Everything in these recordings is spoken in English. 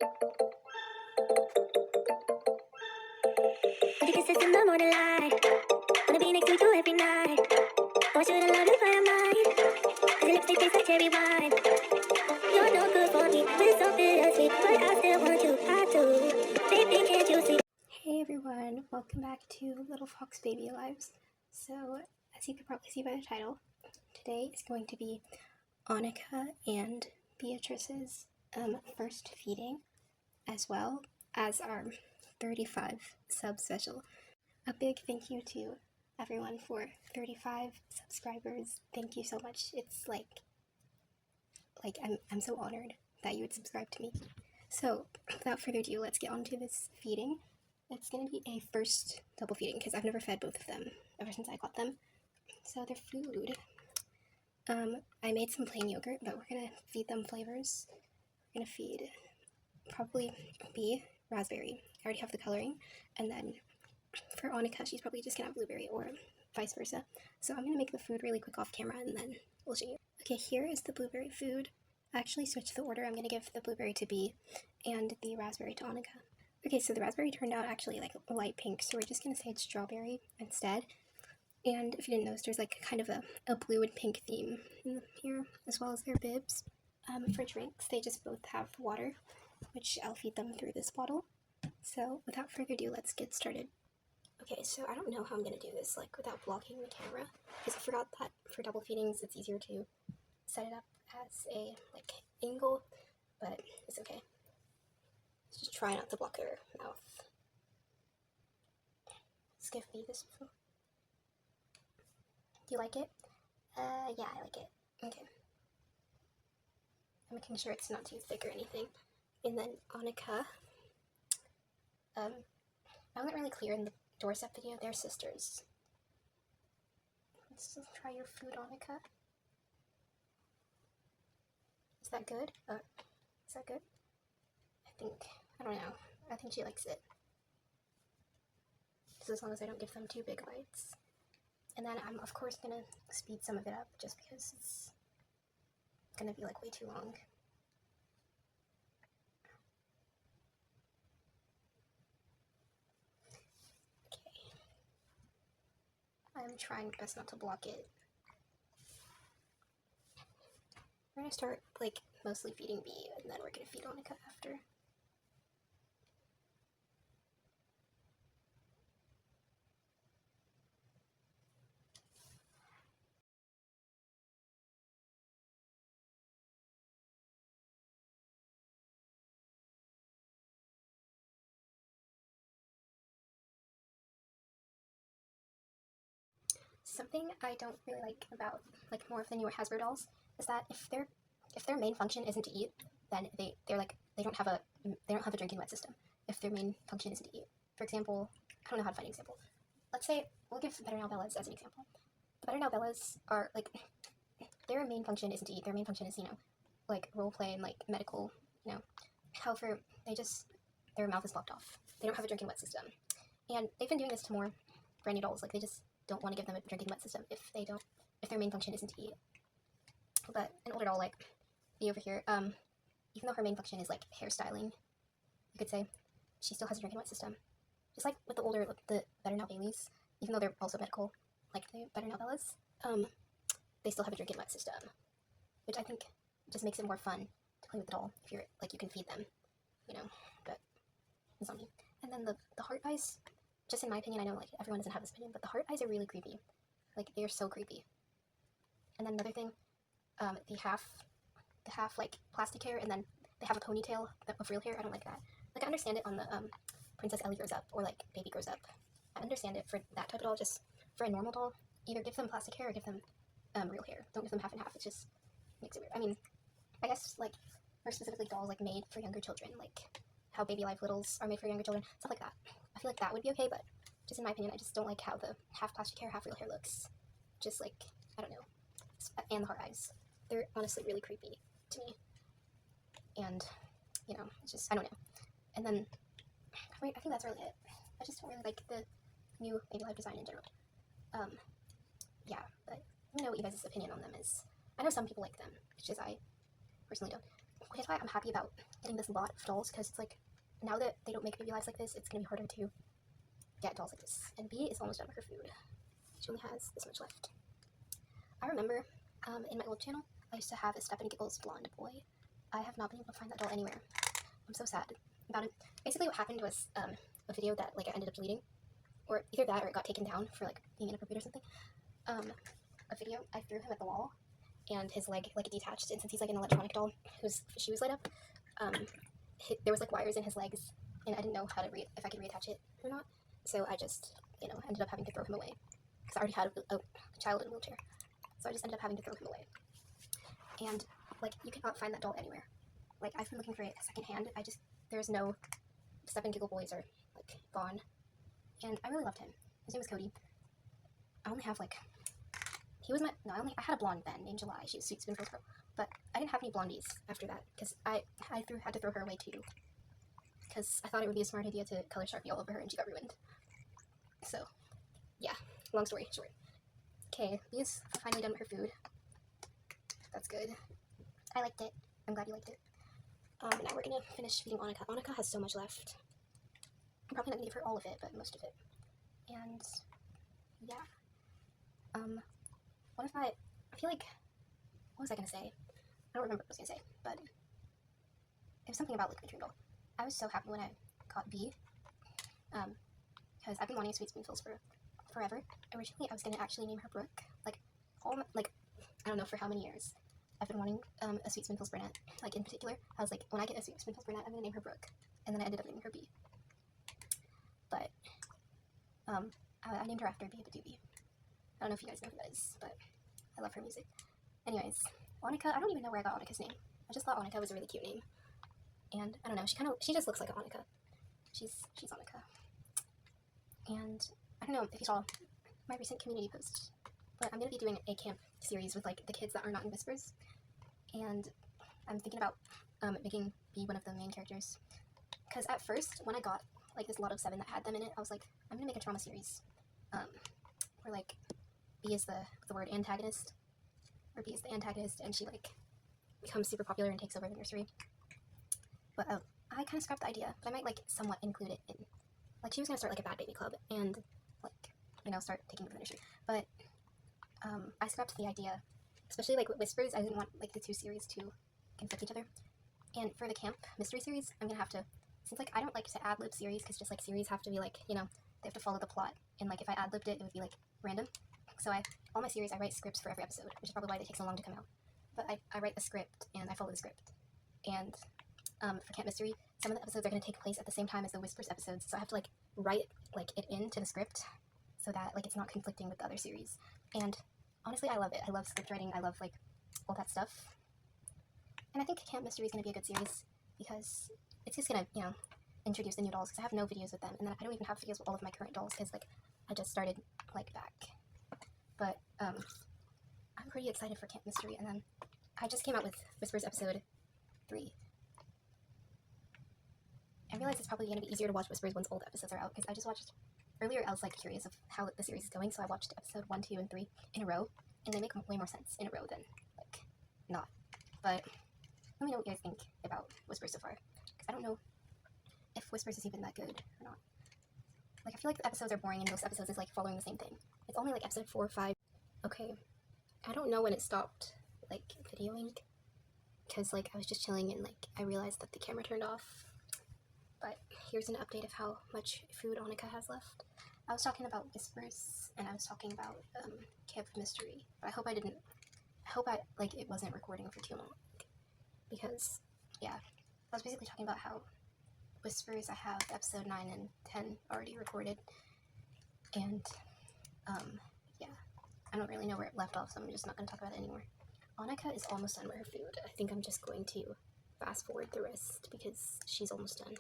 Would you kiss us in the morning light? Wanna be next to you every night. Or should I love you but I'm mine? Cause your lipstick tastes like cherry wine. You're no good for me, we're so bittersweet, but I still want you, I do. Baby, can't you see? Hey everyone, welcome back to Little Fox Baby Lives. So, as you can probably see by the title, today is going to be Annika and Beatrice's first feeding, as well as our 35 sub special. A big thank you to everyone for 35 subscribers. Thank you so much. It's like I'm so honored that you would subscribe to me. So without further ado, let's get on to this feeding. It's gonna be a first double feeding because I've never fed both of them ever since I got them. So their food, I made some plain yogurt, but we're gonna feed them flavors. We're gonna feed probably be raspberry. I already have the coloring, and then for Annika, she's probably just gonna have blueberry or vice versa. So I'm gonna make the food really quick off camera and then we'll show you. Okay, here is the blueberry food. I actually switched the order. I'm gonna give the blueberry to B and the raspberry to Annika. Okay, so the raspberry turned out actually like light pink, so we're just gonna say it's strawberry instead. And if you didn't notice, there's like kind of a blue and pink theme in here, as well as their bibs. For drinks, they just both have water, which I'll feed them through this bottle. So without further ado, let's get started. Okay, so I don't know how I'm gonna do this like without blocking the camera, because I forgot that for double feedings it's easier to set it up as a like angle, but it's okay. Let's just try not to block her mouth. Let's give me this before. Do you like it? Yeah, I like it. Okay. I'm making sure it's not too thick or anything. And then Annika, I wasn't really clear in the doorstep video, they're sisters. Let's try your food, Annika. Is that good? Is that good? I don't know. I think she likes it. Just as long as I don't give them too big bites. And then I'm of course gonna speed some of it up just because it's gonna be like way too long. Okay. I'm trying best not to block it. We're gonna start like mostly feeding B and then we're gonna feed Annika after. Something I don't really like about like more of the newer Hasbro dolls is that if their main function isn't to eat, then they don't have a drinking wet system. If their main function isn't to eat, for example, I don't know how to find an example. Let's say we'll give Better Now Bellas as an example. The Better Now Bellas are like their main function isn't to eat. Their main function is like role play and like medical. However, their mouth is blocked off. They don't have a drinking wet system, and they've been doing this to more brand new dolls. Like they just don't want to give them a drinking wet system if their main function isn't to eat. But an older doll like B over here, even though her main function is like hairstyling, you could say, she still has a drinking wet system. Just like with the Better Now Baileys, even though they're also medical, like the Better Now Bellas, they still have a drinking wet system, which I think just makes it more fun to play with the doll if you're like you can feed them, but it's on me. And then the heart eyes, just in my opinion, I know like everyone doesn't have this opinion, but the heart eyes are really creepy. Like they are so creepy. And then another thing, the half like plastic hair, and then they have a ponytail of real hair. I don't like that. Like I understand it on the Princess Ellie Grows Up or like Baby Grows Up. I understand it for that type of doll. Just for a normal doll, either give them plastic hair or give them real hair. Don't give them half and half. It just makes it weird. I mean, I guess like for specifically dolls like made for younger children, like how Baby Life Littles are made for younger children, stuff like that. I feel like that would be okay, but just in my opinion, I just don't like how the half plastic hair, half real hair looks. Just like, I don't know. And the heart eyes. They're honestly really creepy to me. And, it's just, I don't know. And then, I think that's really it. I just don't really like the new Baby Life design in general. Yeah, but let me know what you guys' opinion on them is. I know some people like them, it's just I personally don't. which is why I'm happy about getting this lot of dolls, because it's like, now that they don't make baby lives like this, it's gonna be harder to get dolls like this. And B is almost done with her food. She only has this much left. I remember in my old channel, I used to have a Step and Giggles blonde boy. I have not been able to find that doll anywhere. I'm so sad about it. Basically what happened was a video that like I ended up deleting, or either that or it got taken down for like being inappropriate or something. A video, I threw him at the wall and his leg like detached, and since he's like an electronic doll whose shoes light up, there was like wires in his legs, and I didn't know how to if I could reattach it or not, so I just, you know, ended up having to throw him away because I already had a child in a wheelchair, so I just ended up having to throw him away. And like, you cannot find that doll anywhere. Like, I've been looking for it secondhand. There's no Step and Giggle boys are like gone, and I really loved him. His name was Cody. I only have like, I had a blonde then named July. She was Sweet Spoonful's girl, but I didn't have any blondies after that because I had to throw her away too, because I thought it would be a smart idea to color Sharpie all over her, and she got ruined. So yeah, long story short. Okay, Bea's finally done with her food. That's good. I liked it. I'm glad you liked it. Now we're gonna finish feeding Annika. Annika has so much left. I'm probably not gonna give her all of it, but most of it. And yeah. I feel like, what was I gonna say? I don't remember what I was gonna say, but it was something about Liquid Trindle. I was so happy when I got B, because I've been wanting Sweet Spoonfuls for forever. Originally, I was gonna actually name her Brooke. I don't know for how many years. I've been wanting a Sweet Spoonfuls brunette. Like, in particular, I was like, when I get a Sweet Spoonfuls brunette, I'm gonna name her Brooke. And then I ended up naming her B. But I named her after Beatrice. I don't know if you guys know who that is, but I love her music. Anyways, Annika, I don't even know where I got Annika's name. I just thought Annika was a really cute name. And I don't know, she just looks like Annika. She's Annika. And I don't know if you saw my recent community post, but I'm gonna be doing a camp series with like the kids that are not in Whispers. And I'm thinking about making B one of the main characters. Because at first, when I got like this lot of 7 that had them in it, I was like, I'm gonna make a trauma series. Where like B is the word antagonist, or B is the antagonist, and she like becomes super popular and takes over the nursery. But I kind of scrapped the idea, but I might like somewhat include it in, like, she was gonna start like a Bad Baby Club and like, you know, start taking over the nursery. But I scrapped the idea, especially like with Whispers. I didn't want like the 2 series to conflict each other. And for the camp mystery series, I'm gonna have to, since like I don't like to ad lib series, because just like series have to be like, you know, they have to follow the plot, and like if I ad libbed it, it would be like random. So all my series, I write scripts for every episode, which is probably why they take so long to come out. But I write the script and I follow the script. And for Camp Mystery, some of the episodes are going to take place at the same time as the Whispers episodes, so I have to like write like it into the script so that like it's not conflicting with the other series. And honestly, I love it. I love script writing. I love like all that stuff. And I think Camp Mystery is going to be a good series because it's just going to, you know, introduce the new dolls, because I have no videos with them, and then I don't even have videos with all of my current dolls because like I just started like back. But I'm pretty excited for Camp Mystery, and then I just came out with Whispers episode 3. I realize it's probably going to be easier to watch Whispers once all the episodes are out, because I just watched earlier. I was like curious of how the series is going, so I watched episode 1, 2, and 3 in a row, and they make way more sense in a row than like not. But let me know what you guys think about Whispers so far, because I don't know if Whispers is even that good or not. Like, I feel like the episodes are boring, and most episodes is like following the same thing. It's only like episode 4 or 5. Okay, I don't know when it stopped like videoing, because like I was just chilling and like I realized that the camera turned off. But here's an update of how much food Annika has left. I was talking about Whispers, and I was talking about Camp Mystery. But I hope it wasn't recording for too long, because yeah, I was basically talking about how Whispers, I have episode 9 and 10 already recorded, and yeah, I don't really know where it left off, so I'm just not going to talk about it anymore. Annika is almost done with her food. I think I'm just going to fast forward the rest because she's almost done.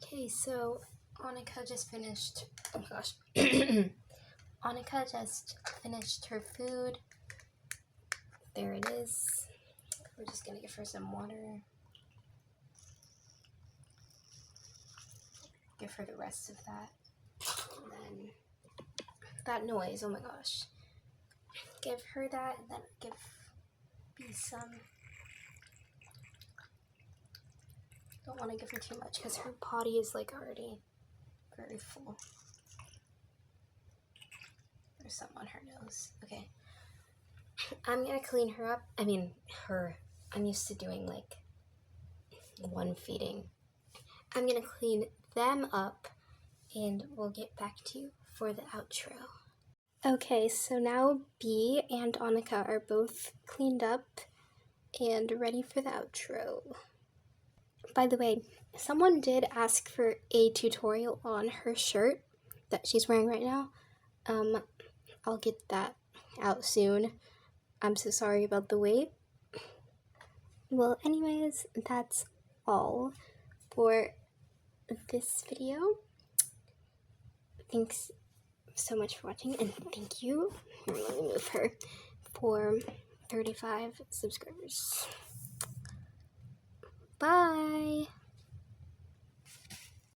Okay, so Annika just finished, oh my gosh, Annika just finished her food. There it is. We're just gonna give her some water. give her the rest of that. And then that noise, oh my gosh. Give her that, and then give B some. Don't want to give her too much because her body is like already very full. There's some on her nose. Okay. I'm gonna clean her up. I mean, her. I'm used to doing like one feeding. I'm gonna clean them up and we'll get back to you for the outro. Okay, so now B and Annika are both cleaned up and ready for the outro. By the way, someone did ask for a tutorial on her shirt that she's wearing right now. I'll get that out soon. I'm so sorry about the wait. Well, anyways, that's all for this video. Thanks so much for watching, and thank you, let me move her, for 35 subscribers. Bye!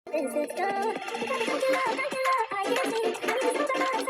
This is